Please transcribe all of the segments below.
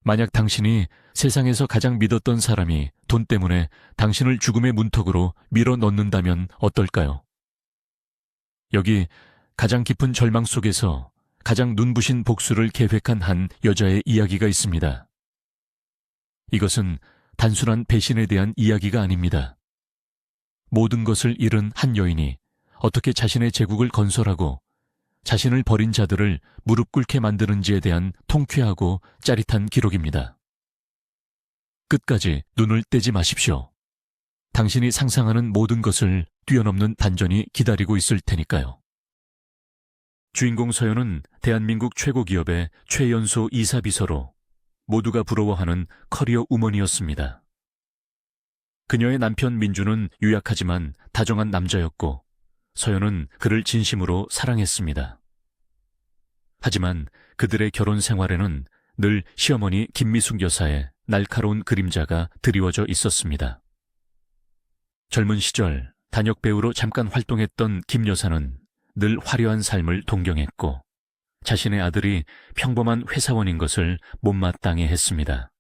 만약 당신이 세상에서 가장 믿었던 사람이 돈 때문에 당신을 죽음의 문턱으로 밀어 넣는다면 어떨까요? 여기 가장 깊은 절망 속에서 가장 눈부신 복수를 계획한 한 여자의 이야기가 있습니다. 이것은 단순한 배신에 대한 이야기가 아닙니다. 모든 것을 잃은 한 여인이 어떻게 자신의 제국을 건설하고 자신을 버린 자들을 무릎 꿇게 만드는지에 대한 통쾌하고 짜릿한 기록입니다. 끝까지 눈을 떼지 마십시오. 당신이 상상하는 모든 것을 뛰어넘는 반전이 기다리고 있을 테니까요. 주인공 서연은 대한민국 최고 기업의 최연소 이사비서로 모두가 부러워하는 커리어 우먼이었습니다. 그녀의 남편 민주는 유약하지만 다정한 남자였고 서연은 그를 진심으로 사랑했습니다. 하지만 그들의 결혼 생활에는 늘 시어머니 김미숙 여사의 날카로운 그림자가 드리워져 있었습니다. 젊은 시절 단역 배우로 잠깐 활동했던 김 여사는 늘 화려한 삶을 동경했고 자신의 아들이 평범한 회사원인 것을 못마땅해 했습니다.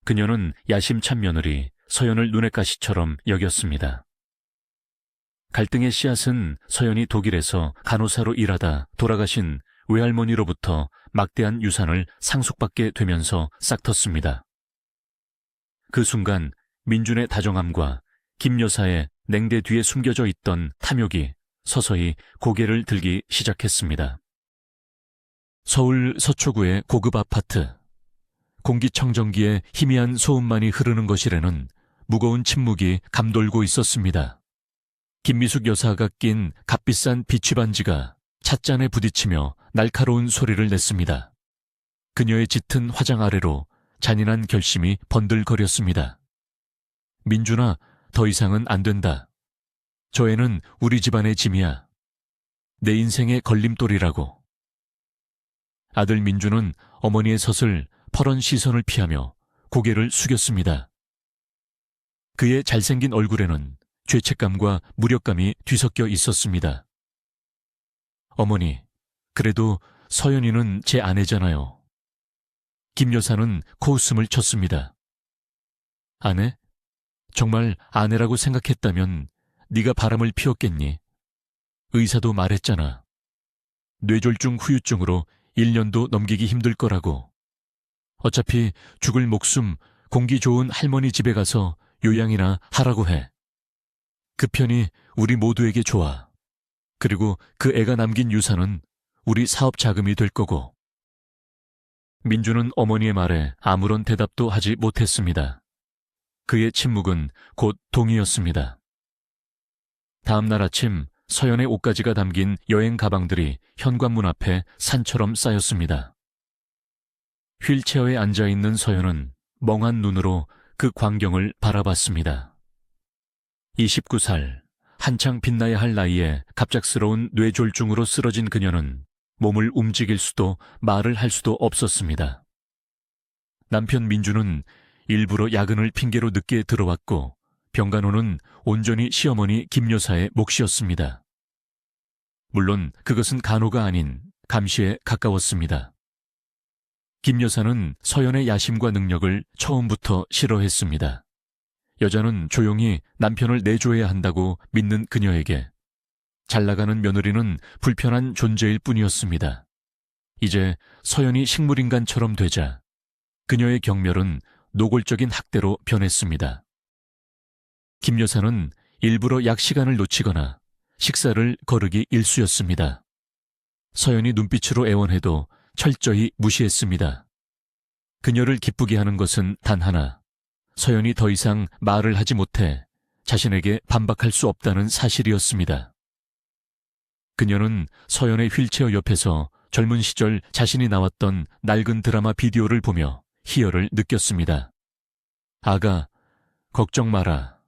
그녀는 야심찬 며느리 서연을 눈엣 가시처럼 여겼습니다. 갈등의 씨앗은 서연이 독일에서 간호사로 일하다 돌아가신 외할머니로부터 막대한 유산을 상속받게 되면서 싹텄습니다. 그 순간 민준의 다정함과 김 여사의 냉대 뒤에 숨겨져 있던 탐욕이 서서히 고개를 들기 시작했습니다. 서울 서초구의 고급 아파트. 공기청정기에 희미한 소음만이 흐르는 거실에는 무거운 침묵이 감돌고 있었습니다. 김미숙 여사가 낀 값비싼 비취 반지가 찻잔에 부딪히며 날카로운 소리를 냈습니다. 그녀의 짙은 화장 아래로 잔인한 결심이 번들거렸습니다. 민준아, 더 이상은 안 된다. 저 애는 우리 집안의 짐이야. 내 인생의 걸림돌이라고. 아들 민준은 어머니의 섯을 퍼런 시선을 피하며 고개를 숙였습니다. 그의 잘생긴 얼굴에는 죄책감과 무력감이 뒤섞여 있었습니다. 어머니, 그래도 서연이는 제 아내잖아요. 김 여사는 코웃음을 쳤습니다. 아내? 정말 아내라고 생각했다면 네가 바람을 피웠겠니? 의사도 말했잖아. 뇌졸중 후유증으로 1년도 넘기기 힘들 거라고. 어차피 죽을 목숨 공기 좋은 할머니 집에 가서 요양이나 하라고 해. 그 편이 우리 모두에게 좋아. 그리고 그 애가 남긴 유산은 우리 사업 자금이 될 거고. 민주는 어머니의 말에 아무런 대답도 하지 못했습니다. 그의 침묵은 곧 동의였습니다. 다음 날 아침 서연의 옷가지가 담긴 여행 가방들이 현관문 앞에 산처럼 쌓였습니다. 휠체어에 앉아있는 서연은 멍한 눈으로 그 광경을 바라봤습니다. 29살, 한창 빛나야 할 나이에 갑작스러운 뇌졸중으로 쓰러진 그녀는 몸을 움직일 수도 말을 할 수도 없었습니다. 남편 민주는 일부러 야근을 핑계로 늦게 들어왔고 병간호는 온전히 시어머니 김 여사의 몫이었습니다. 물론 그것은 간호가 아닌 감시에 가까웠습니다. 김 여사는 서연의 야심과 능력을 처음부터 싫어했습니다. 여자는 조용히 남편을 내줘야 한다고 믿는 그녀에게 잘나가는 며느리는 불편한 존재일 뿐이었습니다. 이제 서연이 식물인간처럼 되자 그녀의 경멸은 노골적인 학대로 변했습니다. 김 여사는 일부러 약 시간을 놓치거나 식사를 거르기 일쑤였습니다. 서연이 눈빛으로 애원해도 철저히 무시했습니다. 그녀를 기쁘게 하는 것은 단 하나, 서연이 더 이상 말을 하지 못해 자신에게 반박할 수 없다는 사실이었습니다. 그녀는 서연의 휠체어 옆에서 젊은 시절 자신이 나왔던 낡은 드라마 비디오를 보며 희열을 느꼈습니다. 아가, 걱정 마라.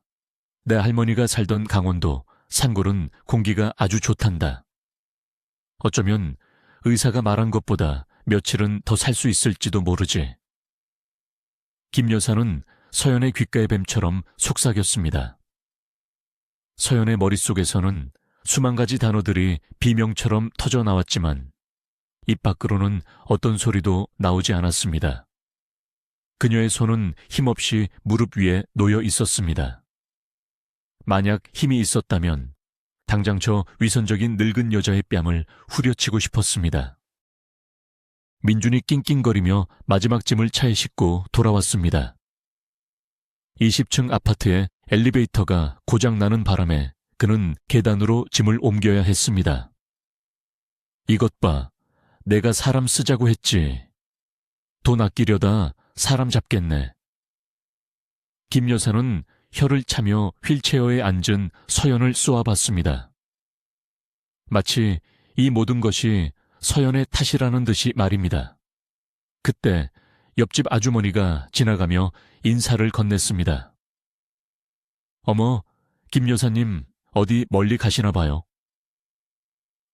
내 할머니가 살던 강원도 산골은 공기가 아주 좋단다. 어쩌면 의사가 말한 것보다 며칠은 더 살 수 있을지도 모르지. 김 여사는 서연의 귓가의 뱀처럼 속삭였습니다. 서연의 머릿속에서는 수만 가지 단어들이 비명처럼 터져 나왔지만 입 밖으로는 어떤 소리도 나오지 않았습니다. 그녀의 손은 힘없이 무릎 위에 놓여 있었습니다. 만약 힘이 있었다면 당장 저 위선적인 늙은 여자의 뺨을 후려치고 싶었습니다. 민준이 낑낑거리며 마지막 짐을 차에 싣고 돌아왔습니다. 20층 아파트에 엘리베이터가 고장나는 바람에 그는 계단으로 짐을 옮겨야 했습니다. 이것 봐, 내가 사람 쓰자고 했지. 돈 아끼려다 사람 잡겠네. 김 여사는 혀를 차며 휠체어에 앉은 서연을 쏘아봤습니다. 마치 이 모든 것이 서연의 탓이라는 듯이 말입니다. 그때 옆집 아주머니가 지나가며 인사를 건넸습니다. 어머, 김 여사님 어디 멀리 가시나 봐요.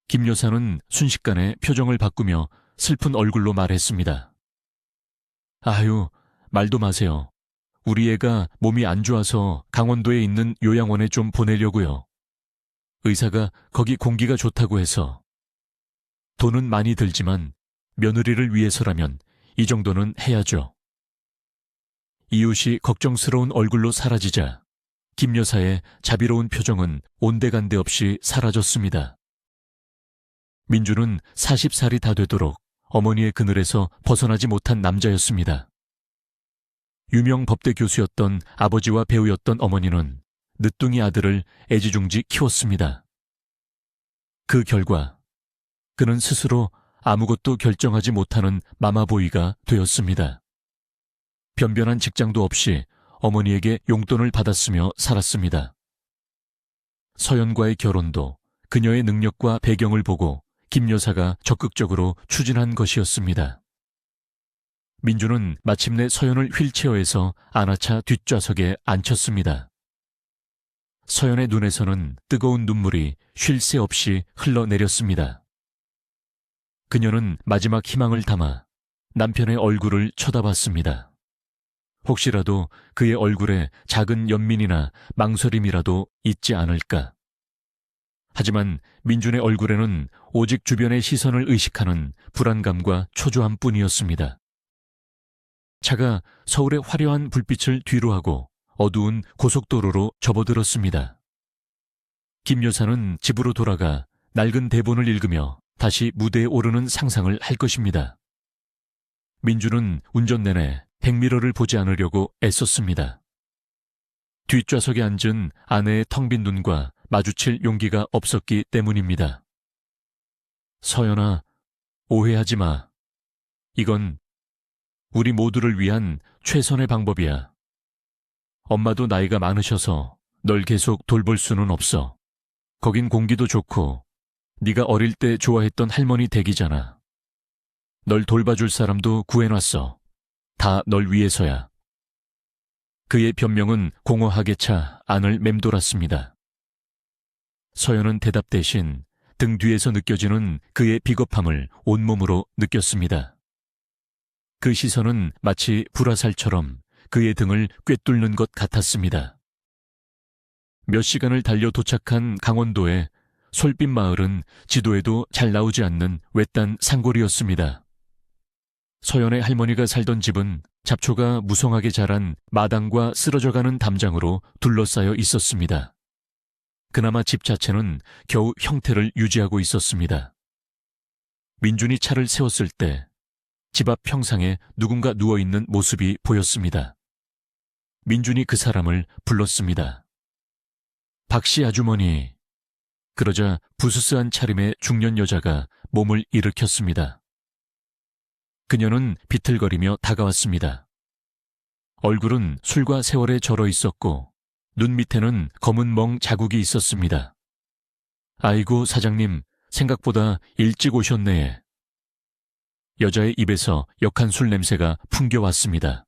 김 여사는 순식간에 표정을 바꾸며 슬픈 얼굴로 말했습니다. 아유, 말도 마세요. 우리 애가 몸이 안 좋아서 강원도에 있는 요양원에 좀 보내려고요. 의사가 거기 공기가 좋다고 해서. 돈은 많이 들지만 며느리를 위해서라면 이 정도는 해야죠. 이웃이 걱정스러운 얼굴로 사라지자 김 여사의 자비로운 표정은 온데간데 없이 사라졌습니다. 민주는 40살이 다 되도록 어머니의 그늘에서 벗어나지 못한 남자였습니다. 유명 법대 교수였던 아버지와 배우였던 어머니는 늦둥이 아들을 애지중지 키웠습니다. 그 결과 그는 스스로 아무것도 결정하지 못하는 마마보이가 되었습니다. 변변한 직장도 없이 어머니에게 용돈을 받았으며 살았습니다. 서연과의 결혼도 그녀의 능력과 배경을 보고 김 여사가 적극적으로 추진한 것이었습니다. 민주는 마침내 서연을 휠체어에서 안아차 뒷좌석에 앉혔습니다. 서연의 눈에서는 뜨거운 눈물이 쉴 새 없이 흘러내렸습니다. 그녀는 마지막 희망을 담아 남편의 얼굴을 쳐다봤습니다. 혹시라도 그의 얼굴에 작은 연민이나 망설임이라도 있지 않을까. 하지만 민준의 얼굴에는 오직 주변의 시선을 의식하는 불안감과 초조함뿐이었습니다. 차가 서울의 화려한 불빛을 뒤로하고 어두운 고속도로로 접어들었습니다. 김 여사는 집으로 돌아가 낡은 대본을 읽으며 다시 무대에 오르는 상상을 할 것입니다. 민주는 운전 내내 백미러를 보지 않으려고 애썼습니다. 뒷좌석에 앉은 아내의 텅 빈 눈과 마주칠 용기가 없었기 때문입니다. 서연아, 오해하지 마. 이건 우리 모두를 위한 최선의 방법이야. 엄마도 나이가 많으셔서 널 계속 돌볼 수는 없어. 거긴 공기도 좋고 네가 어릴 때 좋아했던 할머니 댁이잖아. 널 돌봐줄 사람도 구해놨어. 다 널 위해서야. 그의 변명은 공허하게 차 안을 맴돌았습니다. 서연은 대답 대신 등 뒤에서 느껴지는 그의 비겁함을 온몸으로 느꼈습니다. 그 시선은 마치 불화살처럼 그의 등을 꿰뚫는 것 같았습니다. 몇 시간을 달려 도착한 강원도의 솔빛 마을은 지도에도 잘 나오지 않는 외딴 산골이었습니다. 서연의 할머니가 살던 집은 잡초가 무성하게 자란 마당과 쓰러져가는 담장으로 둘러싸여 있었습니다. 그나마 집 자체는 겨우 형태를 유지하고 있었습니다. 민준이 차를 세웠을 때 집 앞 평상에 누군가 누워있는 모습이 보였습니다. 민준이 그 사람을 불렀습니다. 박씨 아주머니. 그러자 부스스한 차림의 중년 여자가 몸을 일으켰습니다. 그녀는 비틀거리며 다가왔습니다. 얼굴은 술과 세월에 절어 있었고 눈 밑에는 검은 멍 자국이 있었습니다. 아이고 사장님, 생각보다 일찍 오셨네. 여자의 입에서 역한 술 냄새가 풍겨왔습니다.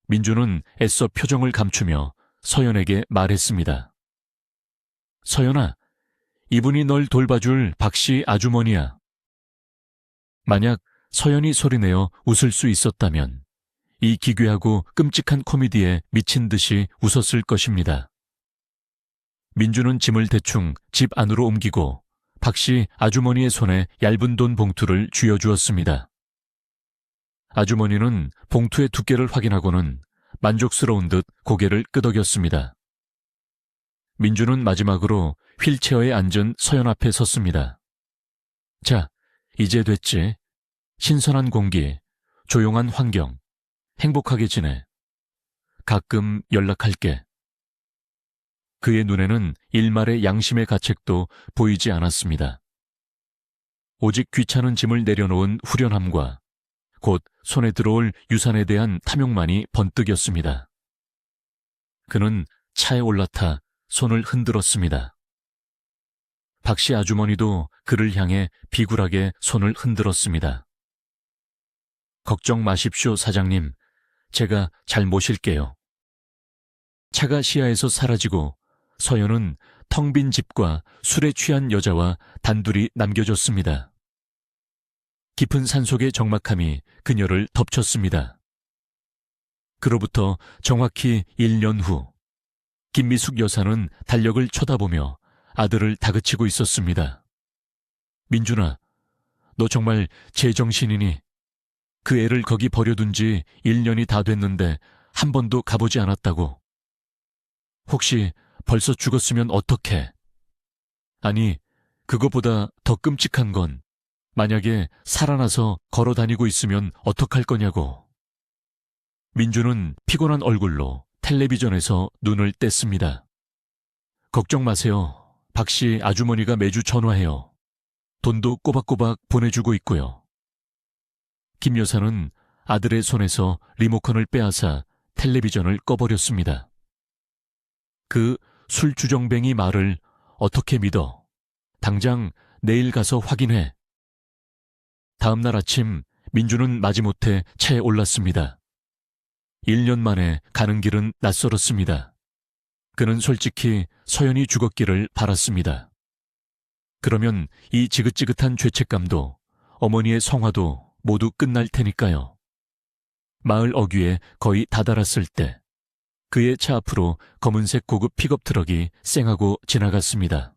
민주는 애써 표정을 감추며 서연에게 말했습니다. 서연아, 이분이 널 돌봐줄 박씨 아주머니야. 만약 서연이 소리내어 웃을 수 있었다면 이 기괴하고 끔찍한 코미디에 미친 듯이 웃었을 것입니다. 민주는 짐을 대충 집 안으로 옮기고 박씨 아주머니의 손에 얇은 돈 봉투를 쥐어주었습니다. 아주머니는 봉투의 두께를 확인하고는 만족스러운 듯 고개를 끄덕였습니다. 민주는 마지막으로 휠체어에 앉은 서연 앞에 섰습니다. 자, 이제 됐지. 신선한 공기, 조용한 환경, 행복하게 지내. 가끔 연락할게. 그의 눈에는 일말의 양심의 가책도 보이지 않았습니다. 오직 귀찮은 짐을 내려놓은 후련함과 곧 손에 들어올 유산에 대한 탐욕만이 번뜩였습니다. 그는 차에 올라타 손을 흔들었습니다. 박씨 아주머니도 그를 향해 비굴하게 손을 흔들었습니다. 걱정 마십시오, 사장님. 제가 잘 모실게요. 차가 시야에서 사라지고 서연은 텅 빈 집과 술에 취한 여자와 단둘이 남겨졌습니다. 깊은 산속의 적막함이 그녀를 덮쳤습니다. 그로부터 정확히 1년 후, 김미숙 여사는 달력을 쳐다보며 아들을 다그치고 있었습니다. 민준아, 너 정말 제정신이니? 그 애를 거기 버려둔 지 1년이 다 됐는데 한 번도 가보지 않았다고. 혹시 벌써 죽었으면 어떡해? 아니, 그거보다 더 끔찍한 건 만약에 살아나서 걸어 다니고 있으면 어떡할 거냐고. 민주는 피곤한 얼굴로 텔레비전에서 눈을 뗐습니다. 걱정 마세요. 박씨 아주머니가 매주 전화해요. 돈도 꼬박꼬박 보내주고 있고요. 김 여사는 아들의 손에서 리모컨을 빼앗아 텔레비전을 꺼버렸습니다. 그 술주정뱅이 말을 어떻게 믿어? 당장 내일 가서 확인해. 다음 날 아침 민주는 마지못해 차에 올랐습니다. 1년 만에 가는 길은 낯설었습니다. 그는 솔직히 서연이 죽었기를 바랐습니다. 그러면 이 지긋지긋한 죄책감도 어머니의 성화도 모두 끝날 테니까요. 마을 어귀에 거의 다다랐을 때 그의 차 앞으로 검은색 고급 픽업 트럭이 쌩하고 지나갔습니다.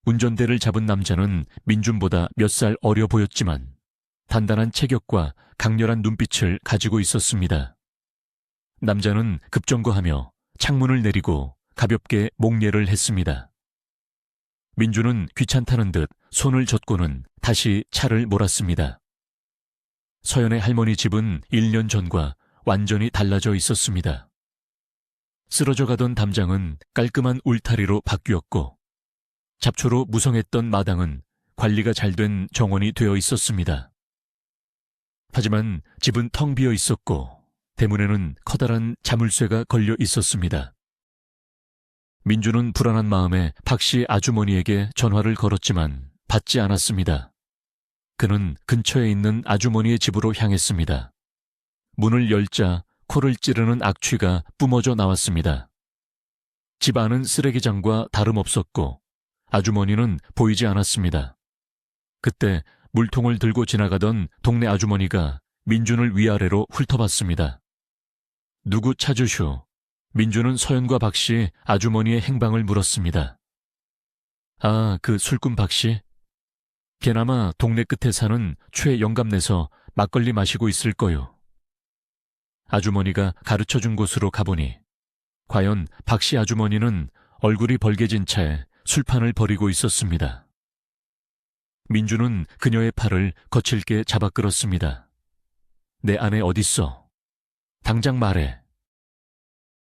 운전대를 잡은 남자는 민준보다 몇 살 어려 보였지만 단단한 체격과 강렬한 눈빛을 가지고 있었습니다. 남자는 급정거하며 창문을 내리고 가볍게 목례를 했습니다. 민준은 귀찮다는 듯 손을 젓고는 다시 차를 몰았습니다. 서연의 할머니 집은 1년 전과 완전히 달라져 있었습니다. 쓰러져 가던 담장은 깔끔한 울타리로 바뀌었고 잡초로 무성했던 마당은 관리가 잘 된 정원이 되어 있었습니다. 하지만 집은 텅 비어 있었고 대문에는 커다란 자물쇠가 걸려 있었습니다. 민주는 불안한 마음에 박씨 아주머니에게 전화를 걸었지만 받지 않았습니다. 그는 근처에 있는 아주머니의 집으로 향했습니다. 문을 열자 코를 찌르는 악취가 뿜어져 나왔습니다. 집 안은 쓰레기장과 다름없었고 아주머니는 보이지 않았습니다. 그때 물통을 들고 지나가던 동네 아주머니가 민준을 위아래로 훑어봤습니다. 누구 찾으쇼? 민준은 서연과 박씨 아주머니의 행방을 물었습니다. 아, 그 술꾼 박씨? 걔나마 동네 끝에 사는 최영감내서 막걸리 마시고 있을 거요. 아주머니가 가르쳐준 곳으로 가보니 과연 박씨 아주머니는 얼굴이 벌개진 채 술판을 벌이고 있었습니다. 민주는 그녀의 팔을 거칠게 잡아 끌었습니다. 내 아내 어딨어? 당장 말해.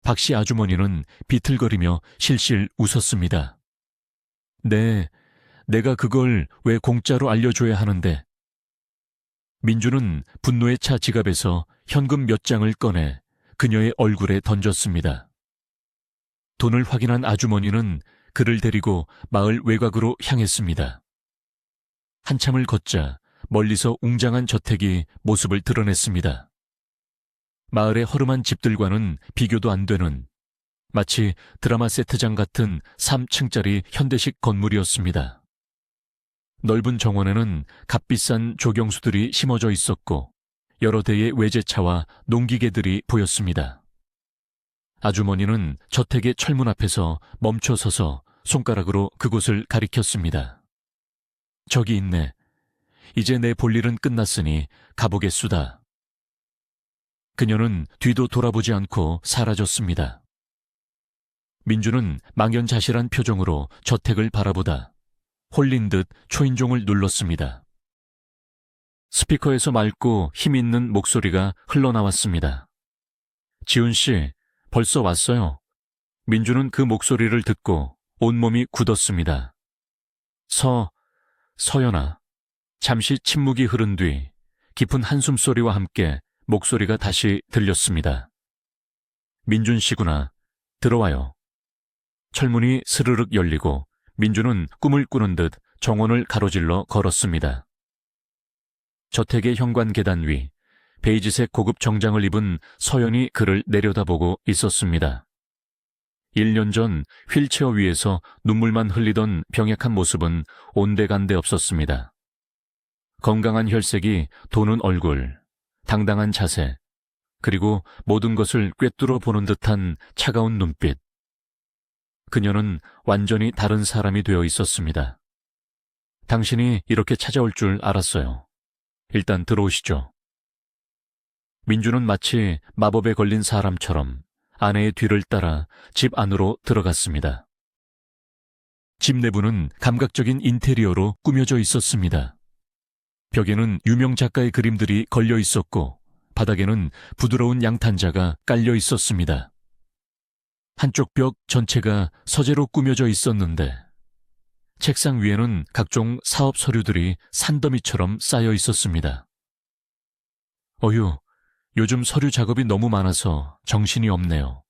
박씨 아주머니는 비틀거리며 실실 웃었습니다. 네, 내가 그걸 왜 공짜로 알려줘야 하는데. 민주는 분노에 차 지갑에서 현금 몇 장을 꺼내 그녀의 얼굴에 던졌습니다. 돈을 확인한 아주머니는 그를 데리고 마을 외곽으로 향했습니다. 한참을 걷자 멀리서 웅장한 저택이 모습을 드러냈습니다. 마을의 허름한 집들과는 비교도 안 되는 마치 드라마 세트장 같은 3층짜리 현대식 건물이었습니다. 넓은 정원에는 값비싼 조경수들이 심어져 있었고 여러 대의 외제차와 농기계들이 보였습니다. 아주머니는 저택의 철문 앞에서 멈춰서서 손가락으로 그곳을 가리켰습니다. 저기 있네. 이제 내 볼 일은 끝났으니 가보겠수다. 그녀는 뒤도 돌아보지 않고 사라졌습니다. 민주는 망연자실한 표정으로 저택을 바라보다 홀린 듯 초인종을 눌렀습니다. 스피커에서 맑고 힘있는 목소리가 흘러나왔습니다. 지훈 씨, 벌써 왔어요. 민주는 그 목소리를 듣고 온몸이 굳었습니다. 서연아. 잠시 침묵이 흐른 뒤 깊은 한숨 소리와 함께 목소리가 다시 들렸습니다. 민준 씨구나. 들어와요. 철문이 스르륵 열리고 민주는 꿈을 꾸는 듯 정원을 가로질러 걸었습니다. 저택의 현관 계단 위 베이지색 고급 정장을 입은 서연이 그를 내려다보고 있었습니다. 1년 전 휠체어 위에서 눈물만 흘리던 병약한 모습은 온데간데 없었습니다. 건강한 혈색이 도는 얼굴, 당당한 자세, 그리고 모든 것을 꿰뚫어 보는 듯한 차가운 눈빛. 그녀는 완전히 다른 사람이 되어 있었습니다. 당신이 이렇게 찾아올 줄 알았어요. 일단 들어오시죠. 민주는 마치 마법에 걸린 사람처럼 아내의 뒤를 따라 집 안으로 들어갔습니다. 집 내부는 감각적인 인테리어로 꾸며져 있었습니다. 벽에는 유명 작가의 그림들이 걸려 있었고 바닥에는 부드러운 양탄자가 깔려 있었습니다. 한쪽 벽 전체가 서재로 꾸며져 있었는데 책상 위에는 각종 사업 서류들이 산더미처럼 쌓여 있었습니다. 어휴, 요즘 서류 작업이 너무 많아서 정신이 없네요.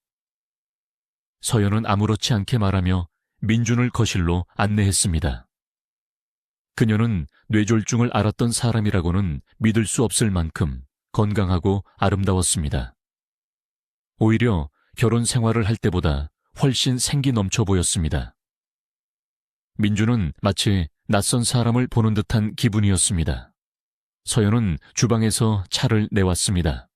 서연은 아무렇지 않게 말하며 민준을 거실로 안내했습니다. 그녀는 뇌졸중을 앓았던 사람이라고는 믿을 수 없을 만큼 건강하고 아름다웠습니다. 오히려 결혼 생활을 할 때보다 훨씬 생기 넘쳐 보였습니다. 민주는 마치 낯선 사람을 보는 듯한 기분이었습니다. 서연은 주방에서 차를 내왔습니다.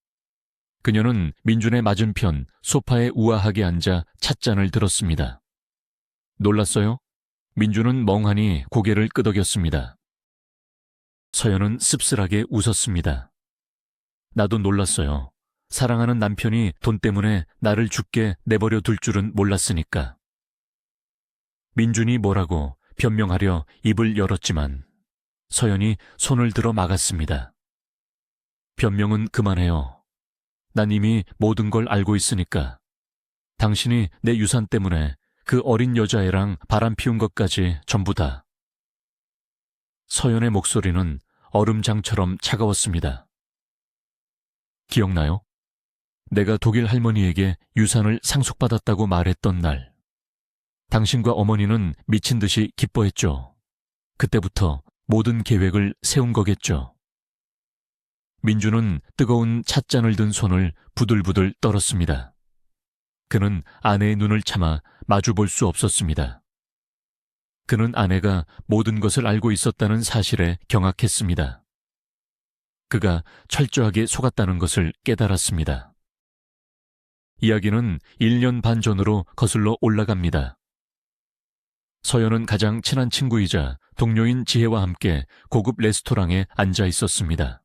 그녀는 민준의 맞은편 소파에 우아하게 앉아 찻잔을 들었습니다. 놀랐어요? 민준은 멍하니 고개를 끄덕였습니다. 서연은 씁쓸하게 웃었습니다. 나도 놀랐어요. 사랑하는 남편이 돈 때문에 나를 죽게 내버려 둘 줄은 몰랐으니까. 민준이 뭐라고 변명하려 입을 열었지만 서연이 손을 들어 막았습니다. 변명은 그만해요. 난 이미 모든 걸 알고 있으니까. 당신이 내 유산 때문에 그 어린 여자애랑 바람 피운 것까지 전부 다. 서연의 목소리는 얼음장처럼 차가웠습니다. 기억나요? 내가 독일 할머니에게 유산을 상속받았다고 말했던 날. 당신과 어머니는 미친 듯이 기뻐했죠. 그때부터 모든 계획을 세운 거겠죠. 민주는 뜨거운 찻잔을 든 손을 부들부들 떨었습니다. 그는 아내의 눈을 참아 마주 볼 수 없었습니다. 그는 아내가 모든 것을 알고 있었다는 사실에 경악했습니다. 그가 철저하게 속았다는 것을 깨달았습니다. 이야기는 1년 반 전으로 거슬러 올라갑니다. 서연은 가장 친한 친구이자 동료인 지혜와 함께 고급 레스토랑에 앉아 있었습니다.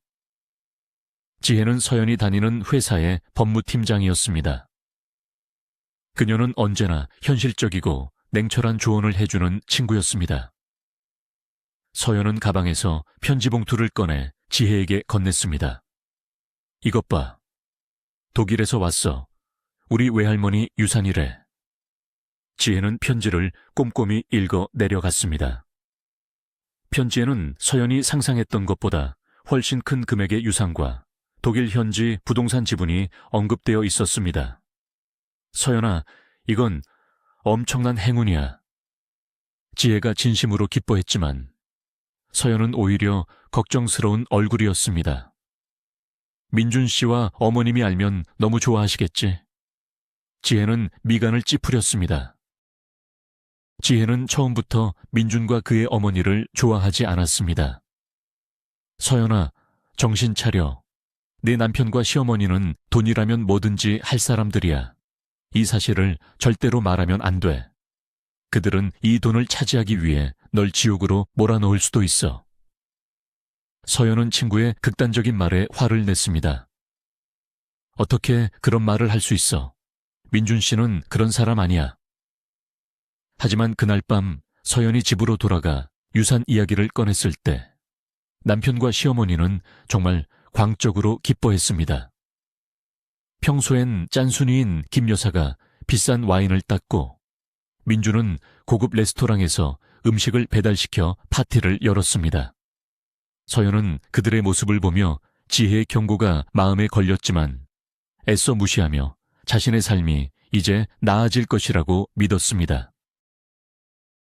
지혜는 서연이 다니는 회사의 법무팀장이었습니다. 그녀는 언제나 현실적이고 냉철한 조언을 해주는 친구였습니다. 서연은 가방에서 편지 봉투를 꺼내 지혜에게 건넸습니다. 이것 봐. 독일에서 왔어. 우리 외할머니 유산이래. 지혜는 편지를 꼼꼼히 읽어 내려갔습니다. 편지에는 서연이 상상했던 것보다 훨씬 큰 금액의 유산과 독일 현지 부동산 지분이 언급되어 있었습니다. 서연아, 이건 엄청난 행운이야. 지혜가 진심으로 기뻐했지만 서연은 오히려 걱정스러운 얼굴이었습니다. 민준 씨와 어머님이 알면 너무 좋아하시겠지? 지혜는 미간을 찌푸렸습니다. 지혜는 처음부터 민준과 그의 어머니를 좋아하지 않았습니다. 서연아, 정신 차려. 네 남편과 시어머니는 돈이라면 뭐든지 할 사람들이야. 이 사실을 절대로 말하면 안 돼. 그들은 이 돈을 차지하기 위해 널 지옥으로 몰아넣을 수도 있어. 서연은 친구의 극단적인 말에 화를 냈습니다. 어떻게 그런 말을 할 수 있어? 민준 씨는 그런 사람 아니야. 하지만 그날 밤 서연이 집으로 돌아가 유산 이야기를 꺼냈을 때 남편과 시어머니는 정말 광적으로 기뻐했습니다. 평소엔 짠순이인 김 여사가 비싼 와인을 땄고 민주는 고급 레스토랑에서 음식을 배달시켜 파티를 열었습니다. 서연은 그들의 모습을 보며 지혜의 경고가 마음에 걸렸지만 애써 무시하며 자신의 삶이 이제 나아질 것이라고 믿었습니다.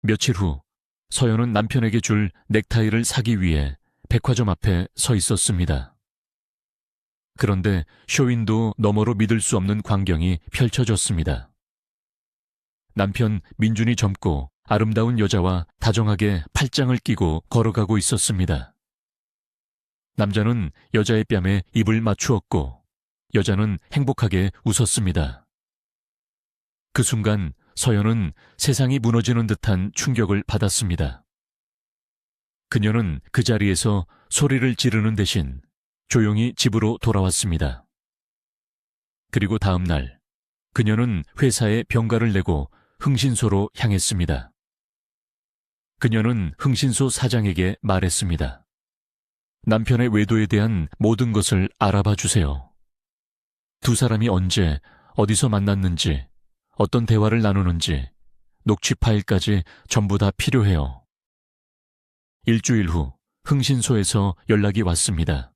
며칠 후 서연은 남편에게 줄 넥타이를 사기 위해 백화점 앞에 서 있었습니다. 그런데 쇼윈도 너머로 믿을 수 없는 광경이 펼쳐졌습니다. 남편 민준이 젊고 아름다운 여자와 다정하게 팔짱을 끼고 걸어가고 있었습니다. 남자는 여자의 뺨에 입을 맞추었고 여자는 행복하게 웃었습니다. 그 순간 서연은 세상이 무너지는 듯한 충격을 받았습니다. 그녀는 그 자리에서 소리를 지르는 대신 조용히 집으로 돌아왔습니다. 그리고 다음 날 그녀는 회사에 병가를 내고 흥신소로 향했습니다. 그녀는 흥신소 사장에게 말했습니다. 남편의 외도에 대한 모든 것을 알아봐 주세요. 두 사람이 언제, 어디서 만났는지, 어떤 대화를 나누는지, 녹취 파일까지 전부 다 필요해요. 일주일 후 흥신소에서 연락이 왔습니다.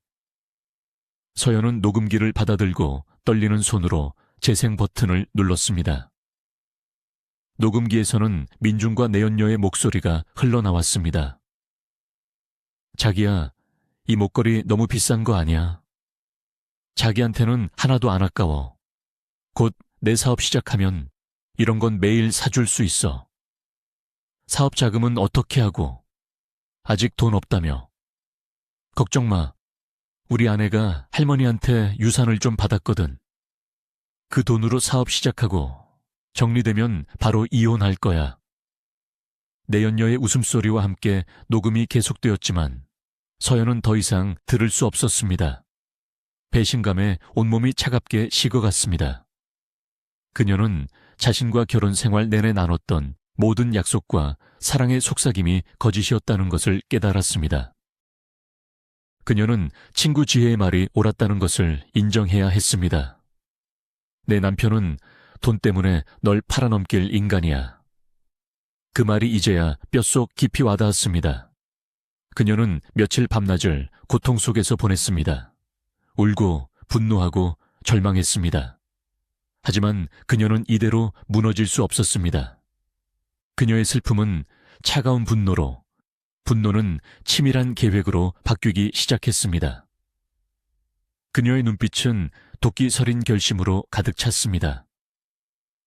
서연은 녹음기를 받아들고 떨리는 손으로 재생 버튼을 눌렀습니다. 녹음기에서는 민준과 내연녀의 목소리가 흘러나왔습니다. 자기야, 이 목걸이 너무 비싼 거 아니야? 자기한테는 하나도 안 아까워. 곧 내 사업 시작하면 이런 건 매일 사줄 수 있어. 사업 자금은 어떻게 하고? 아직 돈 없다며. 걱정 마. 우리 아내가 할머니한테 유산을 좀 받았거든. 그 돈으로 사업 시작하고 정리되면 바로 이혼할 거야. 내연녀의 웃음소리와 함께 녹음이 계속되었지만 서연은 더 이상 들을 수 없었습니다. 배신감에 온몸이 차갑게 식어갔습니다. 그녀는 자신과 결혼 생활 내내 나눴던 모든 약속과 사랑의 속삭임이 거짓이었다는 것을 깨달았습니다. 그녀는 친구 지혜의 말이 옳았다는 것을 인정해야 했습니다. 내 남편은 돈 때문에 널 팔아넘길 인간이야. 그 말이 이제야 뼛속 깊이 와닿았습니다. 그녀는 며칠 밤낮을 고통 속에서 보냈습니다. 울고 분노하고 절망했습니다. 하지만 그녀는 이대로 무너질 수 없었습니다. 그녀의 슬픔은 차가운 분노로, 분노는 치밀한 계획으로 바뀌기 시작했습니다. 그녀의 눈빛은 도끼 서린 결심으로 가득 찼습니다.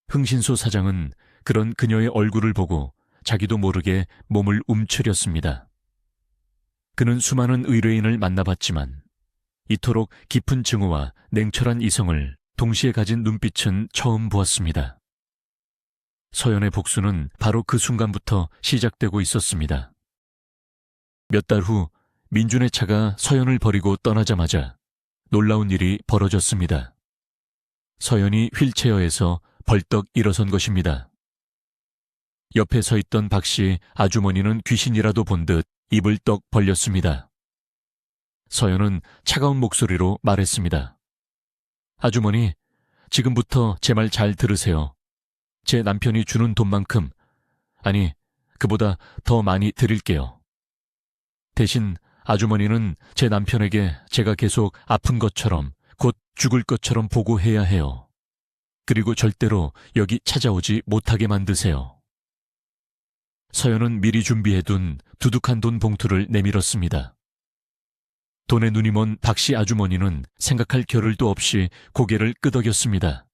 흥신소 사장은 그런 그녀의 얼굴을 보고 자기도 모르게 몸을 움츠렸습니다. 그는 수많은 의뢰인을 만나봤지만 이토록 깊은 증오와 냉철한 이성을 동시에 가진 눈빛은 처음 보았습니다. 서연의 복수는 바로 그 순간부터 시작되고 있었습니다. 몇 달 후 민준의 차가 서연을 버리고 떠나자마자 놀라운 일이 벌어졌습니다. 서연이 휠체어에서 벌떡 일어선 것입니다. 옆에 서 있던 박씨 아주머니는 귀신이라도 본 듯 입을 떡 벌렸습니다. 서연은 차가운 목소리로 말했습니다. 아주머니, 지금부터 제 말 잘 들으세요. 제 남편이 주는 돈만큼, 아니, 그보다 더 많이 드릴게요. 대신 아주머니는 제 남편에게 제가 계속 아픈 것처럼 곧 죽을 것처럼 보고해야 해요. 그리고 절대로 여기 찾아오지 못하게 만드세요. 서연은 미리 준비해둔 두둑한 돈 봉투를 내밀었습니다. 돈에 눈이 먼 박씨 아주머니는 생각할 겨를도 없이 고개를 끄덕였습니다.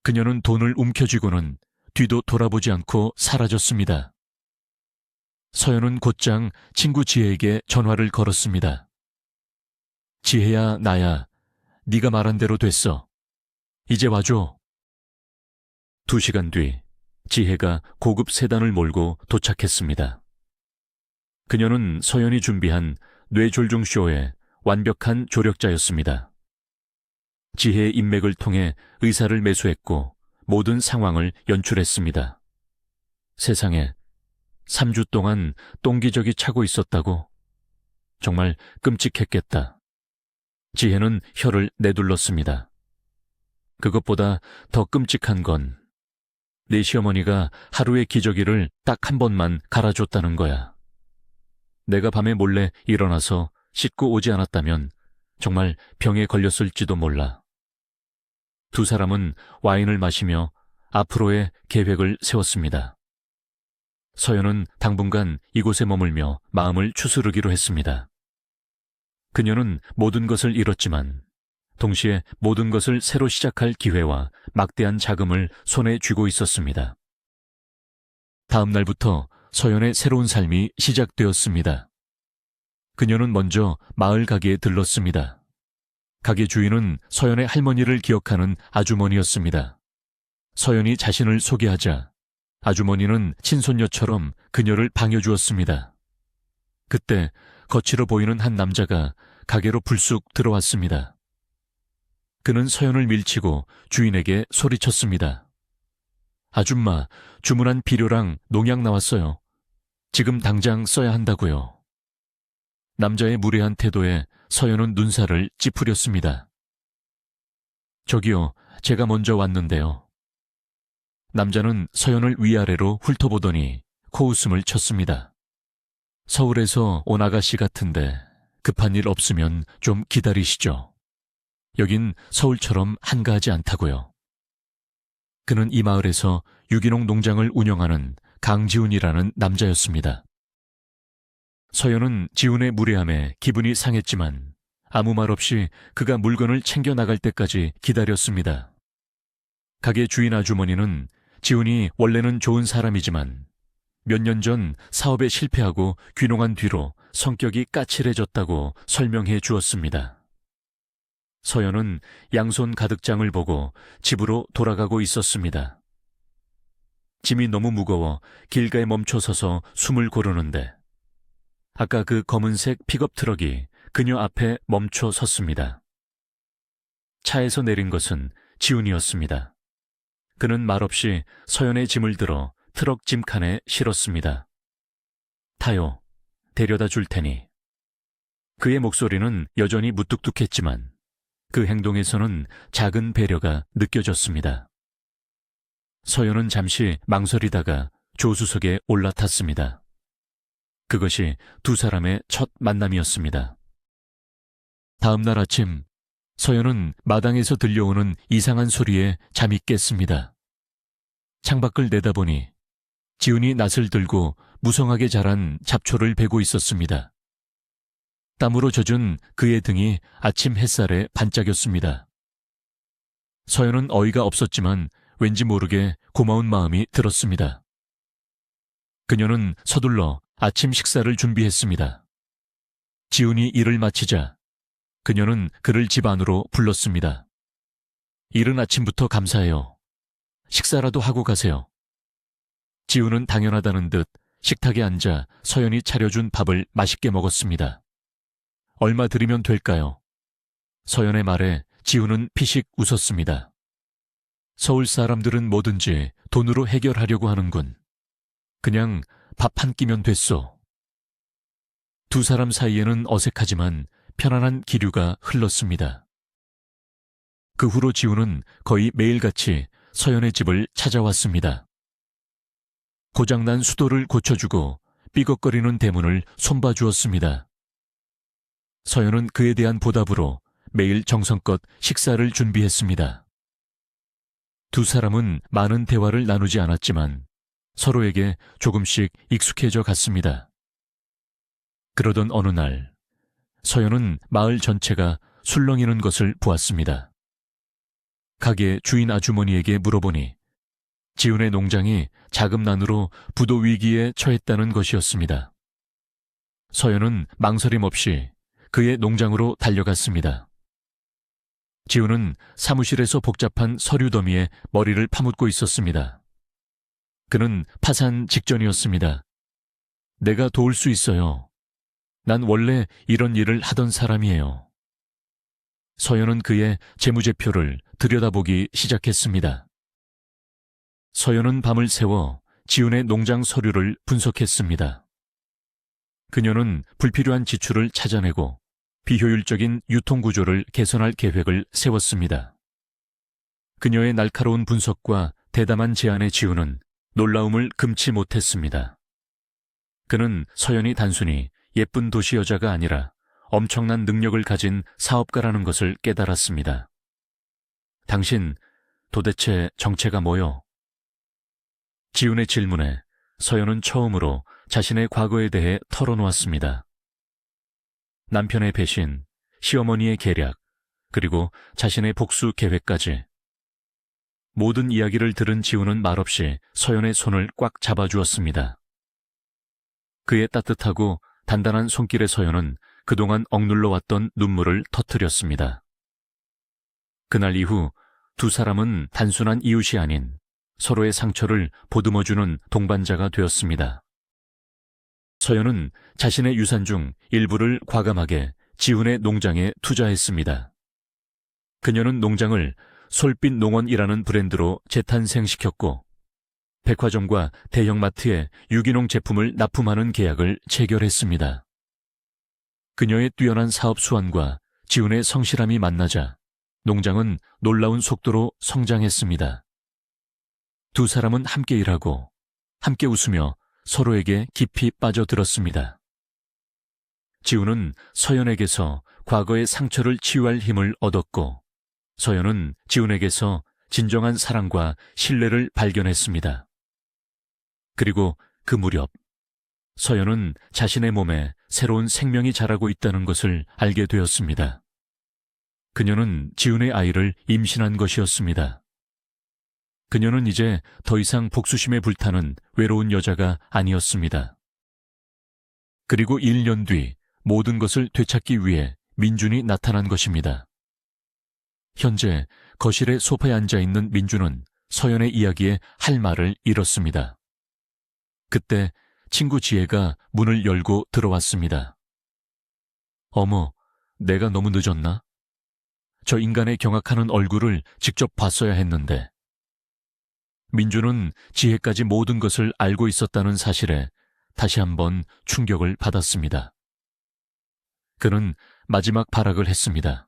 그녀는 돈을 움켜쥐고는 뒤도 돌아보지 않고 사라졌습니다. 서연은 곧장 친구 지혜에게 전화를 걸었습니다. 지혜야, 나야. 네가 말한 대로 됐어. 이제 와줘. 2시간 뒤 지혜가 고급 세단을 몰고 도착했습니다. 그녀는 서연이 준비한 뇌졸중쇼의 완벽한 조력자였습니다. 지혜의 인맥을 통해 의사를 매수했고 모든 상황을 연출했습니다. 세상에 3주 동안 똥기저귀 차고 있었다고? 정말 끔찍했겠다. 지혜는 혀를 내둘렀습니다. 그것보다 더 끔찍한 건 내 시어머니가 하루의 기저귀를 딱 한 번만 갈아줬다는 거야. 내가 밤에 몰래 일어나서 씻고 오지 않았다면 정말 병에 걸렸을지도 몰라. 두 사람은 와인을 마시며 앞으로의 계획을 세웠습니다. 서연은 당분간 이곳에 머물며 마음을 추스르기로 했습니다. 그녀는 모든 것을 잃었지만 동시에 모든 것을 새로 시작할 기회와 막대한 자금을 손에 쥐고 있었습니다. 다음 날부터 서연의 새로운 삶이 시작되었습니다. 그녀는 먼저 마을 가게에 들렀습니다. 가게 주인은 서연의 할머니를 기억하는 아주머니였습니다. 서연이 자신을 소개하자 아주머니는 친손녀처럼 그녀를 반겨주었습니다. 그때 거칠어 보이는 한 남자가 가게로 불쑥 들어왔습니다. 그는 서연을 밀치고 주인에게 소리쳤습니다. 아줌마, 주문한 비료랑 농약 나왔어요. 지금 당장 써야 한다고요. 남자의 무례한 태도에 서연은 눈살을 찌푸렸습니다. 저기요, 제가 먼저 왔는데요. 남자는 서연을 위아래로 훑어보더니 코웃음을 쳤습니다. 서울에서 온 아가씨 같은데 급한 일 없으면 좀 기다리시죠. 여긴 서울처럼 한가하지 않다고요. 그는 이 마을에서 유기농 농장을 운영하는 강지훈이라는 남자였습니다. 서연은 지훈의 무례함에 기분이 상했지만 아무 말 없이 그가 물건을 챙겨 나갈 때까지 기다렸습니다. 가게 주인 아주머니는 지훈이 원래는 좋은 사람이지만 몇 년 전 사업에 실패하고 귀농한 뒤로 성격이 까칠해졌다고 설명해 주었습니다. 서연은 양손 가득 장을 보고 집으로 돌아가고 있었습니다. 짐이 너무 무거워 길가에 멈춰 서서 숨을 고르는데 아까 그 검은색 픽업 트럭이 그녀 앞에 멈춰 섰습니다. 차에서 내린 것은 지훈이었습니다. 그는 말없이 서연의 짐을 들어 트럭 짐칸에 실었습니다. 타요. 데려다 줄 테니. 그의 목소리는 여전히 무뚝뚝했지만 그 행동에서는 작은 배려가 느껴졌습니다. 서연은 잠시 망설이다가 조수석에 올라탔습니다. 그것이 두 사람의 첫 만남이었습니다. 다음 날 아침, 서연은 마당에서 들려오는 이상한 소리에 잠이 깼습니다. 창밖을 내다보니 지훈이 낫을 들고 무성하게 자란 잡초를 베고 있었습니다. 땀으로 젖은 그의 등이 아침 햇살에 반짝였습니다. 서연은 어이가 없었지만 왠지 모르게 고마운 마음이 들었습니다. 그녀는 서둘러 아침 식사를 준비했습니다. 지훈이 일을 마치자 그녀는 그를 집 안으로 불렀습니다. 이른 아침부터 감사해요. 식사라도 하고 가세요. 지훈은 당연하다는 듯 식탁에 앉아 서연이 차려준 밥을 맛있게 먹었습니다. 얼마 드리면 될까요? 서연의 말에 지훈은 피식 웃었습니다. 서울 사람들은 뭐든지 돈으로 해결하려고 하는군. 그냥 밥 한 끼면 됐소. 두 사람 사이에는 어색하지만 편안한 기류가 흘렀습니다. 그 후로 지훈은 거의 매일같이 서연의 집을 찾아왔습니다. 고장난 수도를 고쳐주고 삐걱거리는 대문을 손봐주었습니다. 서연은 그에 대한 보답으로 매일 정성껏 식사를 준비했습니다. 두 사람은 많은 대화를 나누지 않았지만 서로에게 조금씩 익숙해져 갔습니다. 그러던 어느 날, 서연은 마을 전체가 술렁이는 것을 보았습니다. 가게 주인 아주머니에게 물어보니 지훈의 농장이 자금난으로 부도 위기에 처했다는 것이었습니다. 서연은 망설임 없이 그의 농장으로 달려갔습니다. 지훈은 사무실에서 복잡한 서류 더미에 머리를 파묻고 있었습니다. 그는 파산 직전이었습니다. 내가 도울 수 있어요. 난 원래 이런 일을 하던 사람이에요. 서연은 그의 재무제표를 들여다보기 시작했습니다. 서연은 밤을 새워 지훈의 농장 서류를 분석했습니다. 그녀는 불필요한 지출을 찾아내고 비효율적인 유통구조를 개선할 계획을 세웠습니다. 그녀의 날카로운 분석과 대담한 제안에 지훈은 놀라움을 금치 못했습니다. 그는 서연이 단순히 예쁜 도시 여자가 아니라 엄청난 능력을 가진 사업가라는 것을 깨달았습니다. 당신 도대체 정체가 뭐요? 지훈의 질문에 서연은 처음으로 자신의 과거에 대해 털어놓았습니다. 남편의 배신, 시어머니의 계략, 그리고 자신의 복수 계획까지. 모든 이야기를 들은 지훈은 말없이 서연의 손을 꽉 잡아주었습니다. 그의 따뜻하고 단단한 손길의 서연은 그동안 억눌러 왔던 눈물을 터뜨렸습니다. 그날 이후 두 사람은 단순한 이웃이 아닌 서로의 상처를 보듬어주는 동반자가 되었습니다. 서연은 자신의 유산 중 일부를 과감하게 지훈의 농장에 투자했습니다. 그녀는 농장을 솔빛 농원이라는 브랜드로 재탄생시켰고 백화점과 대형마트에 유기농 제품을 납품하는 계약을 체결했습니다. 그녀의 뛰어난 사업 수완과 지훈의 성실함이 만나자 농장은 놀라운 속도로 성장했습니다. 두 사람은 함께 일하고 함께 웃으며 서로에게 깊이 빠져들었습니다. 지훈은 서연에게서 과거의 상처를 치유할 힘을 얻었고 서연은 지훈에게서 진정한 사랑과 신뢰를 발견했습니다. 그리고 그 무렵 서연은 자신의 몸에 새로운 생명이 자라고 있다는 것을 알게 되었습니다. 그녀는 지훈의 아이를 임신한 것이었습니다. 그녀는 이제 더 이상 복수심에 불타는 외로운 여자가 아니었습니다. 그리고 1년 뒤 모든 것을 되찾기 위해 민준이 나타난 것입니다. 현재 거실의 소파에 앉아있는 민준은 서연의 이야기에 할 말을 잃었습니다. 그때 친구 지혜가 문을 열고 들어왔습니다. 어머, 내가 너무 늦었나? 저 인간의 경악하는 얼굴을 직접 봤어야 했는데. 민준은 지혜까지 모든 것을 알고 있었다는 사실에 다시 한번 충격을 받았습니다. 그는 마지막 발악을 했습니다.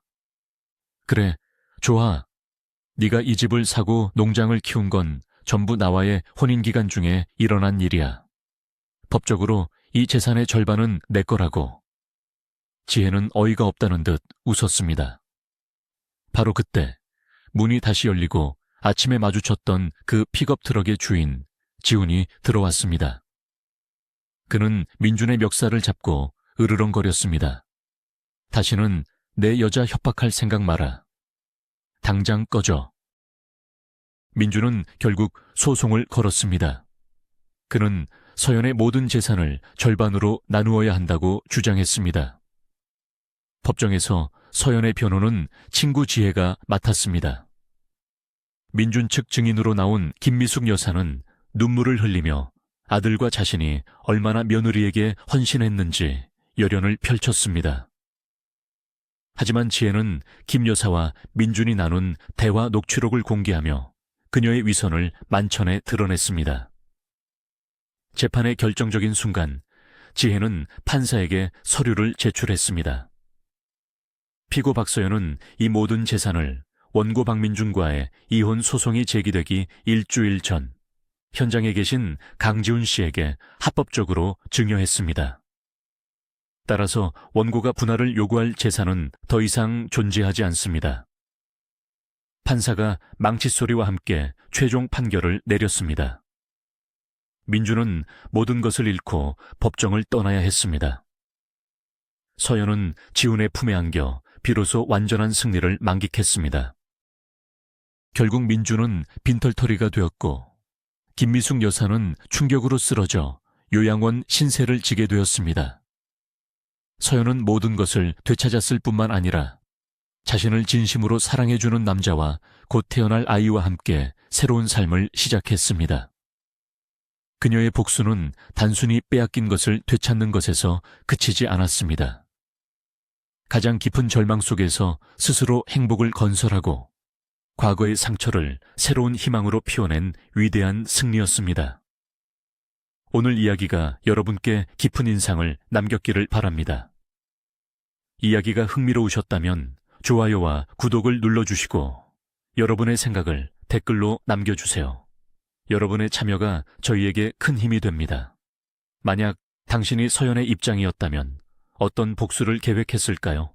그래, 좋아. 네가 이 집을 사고 농장을 키운 건 전부 나와의 혼인기간 중에 일어난 일이야. 법적으로 이 재산의 절반은 내 거라고. 지혜는 어이가 없다는 듯 웃었습니다. 바로 그때 문이 다시 열리고 아침에 마주쳤던 그 픽업 트럭의 주인, 지훈이 들어왔습니다. 그는 민준의 멱살을 잡고 으르렁거렸습니다. 다시는 내 여자 협박할 생각 마라. 당장 꺼져. 민준은 결국 소송을 걸었습니다. 그는 서연의 모든 재산을 절반으로 나누어야 한다고 주장했습니다. 법정에서 서연의 변호는 친구 지혜가 맡았습니다. 민준 측 증인으로 나온 김미숙 여사는 눈물을 흘리며 아들과 자신이 얼마나 며느리에게 헌신했는지 열연을 펼쳤습니다. 하지만 지혜는 김 여사와 민준이 나눈 대화 녹취록을 공개하며 그녀의 위선을 만천에 드러냈습니다. 재판의 결정적인 순간 지혜는 판사에게 서류를 제출했습니다. 피고 박서연은 이 모든 재산을 원고 박민준과의 이혼 소송이 제기되기 일주일 전 현장에 계신 강지훈 씨에게 합법적으로 증여했습니다. 따라서 원고가 분할을 요구할 재산은 더 이상 존재하지 않습니다. 판사가 망치소리와 함께 최종 판결을 내렸습니다. 민준은 모든 것을 잃고 법정을 떠나야 했습니다. 서연은 지훈의 품에 안겨 비로소 완전한 승리를 만끽했습니다. 결국 민준은 빈털터리가 되었고 김미숙 여사는 충격으로 쓰러져 요양원 신세를 지게 되었습니다. 서연은 모든 것을 되찾았을 뿐만 아니라 자신을 진심으로 사랑해주는 남자와 곧 태어날 아이와 함께 새로운 삶을 시작했습니다. 그녀의 복수는 단순히 빼앗긴 것을 되찾는 것에서 그치지 않았습니다. 가장 깊은 절망 속에서 스스로 행복을 건설하고 과거의 상처를 새로운 희망으로 피워낸 위대한 승리였습니다. 오늘 이야기가 여러분께 깊은 인상을 남겼기를 바랍니다. 이야기가 흥미로우셨다면 좋아요와 구독을 눌러주시고 여러분의 생각을 댓글로 남겨주세요. 여러분의 참여가 저희에게 큰 힘이 됩니다. 만약 당신이 서연의 입장이었다면 어떤 복수를 계획했을까요?